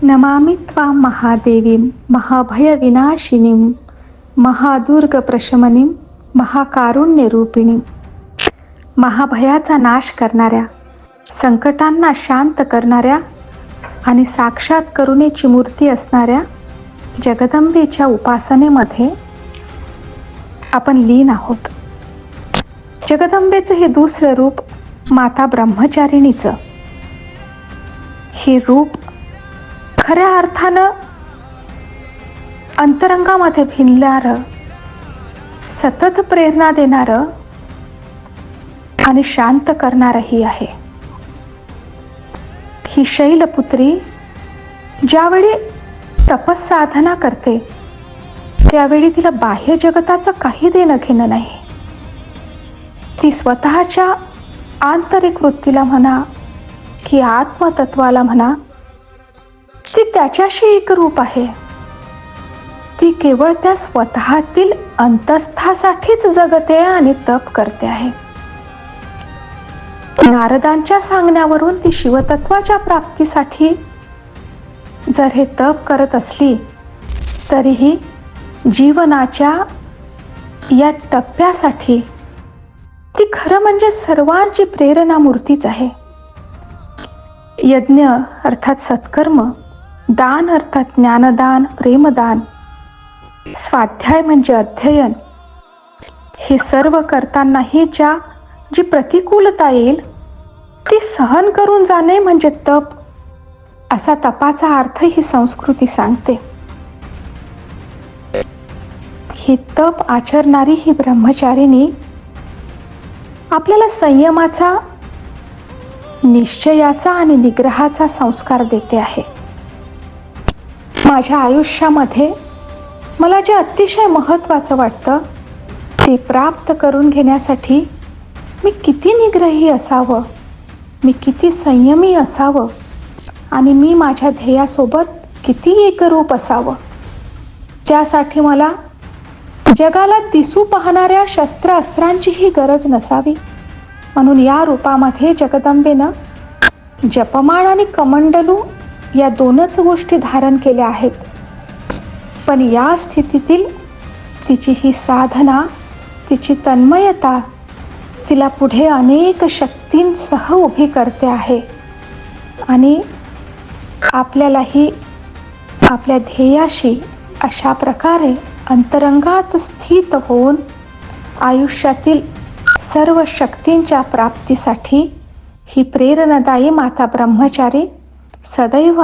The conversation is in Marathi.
नमामि त्वां महादेवीं महाभयविनाशिनीं महादुर्गप्रशमनीं महाकारुण्यरूपिणीं. महाभयाचा नाश करणाऱ्या, संकटांना शांत करणाऱ्या आणि साक्षात करुणेची मूर्ती असणाऱ्या जगदंबेच्या उपासनेमध्ये आपण लीन आहोत. जगदंबेचं हे दुसरं रूप माता ब्रह्मचारिणीचं. हे रूप खऱ्या अर्थानं अंतरंगामध्ये भिनणारं, सतत प्रेरणा देणारं आणि शांत करणारंही आहे. ही शैलपुत्री ज्यावेळी तपसाधना करते त्यावेळी तिला बाह्य जगताचं काही देणं घेणं नाही. ती स्वतःच्या आंतरिक वृत्तीला म्हणा की आत्मतत्वाला म्हणा, ती त्याच्याशी एकरूप आहे. ती केवळ त्या स्वतःतील अंतस्थासाठीच जगते आणि तप करते आहे. नारदांच्या सांगण्यावरून ती शिवतत्वाच्या प्राप्तीसाठी जर हे तप करत असली तरीही जीवनाच्या या टप्प्यासाठी ती खरं म्हणजे सर्वांची प्रेरणा मूर्तीच आहे. यज्ञ अर्थात सत्कर्म, दान अर्थात ज्ञानदान, प्रेमदान, स्वाध्याय म्हणजे अध्ययन, हे सर्व करतानाही जी प्रतिकूलता येईल ती सहन करून जाणे म्हणजे तप, असा तपाचा अर्थ ही संस्कृती सांगते. ही तप आचरणारी ही ब्रह्मचारिणी आपल्याला संयमाचा, निश्चयाचा आणि निग्रहाचा संस्कार देते आहे. माझ्या आयुष्यामध्ये मला जे अतिशय महत्त्वाचं वाटतं ते प्राप्त करून घेण्यासाठी मी किती निग्रही असावं, मी किती संयमी असावं आणि मी माझ्या ध्येयासोबत किती एकरूप असावं, त्यासाठी मला जगाला दिसू पाहणाऱ्या शस्त्रास्त्रांचीही गरज नसावी. म्हणून या रूपामध्ये जगदंबेनं जपमाळ आणि कमंडलू या दोनच गोष्टी धारण केल्या आहेत. पण या स्थितीतील तिची ही साधना, तिची तन्मयता तिला पुढे अनेक शक्तींसह उभी करते आहे आणि आपल्यालाही आपल्या ध्येयाशी अशा प्रकारे अंतरंगात स्थित होऊन आयुष्यातील सर्व शक्तींच्या प्राप्तीसाठी ही प्रेरणादायी माता ब्रह्मचारी सदैव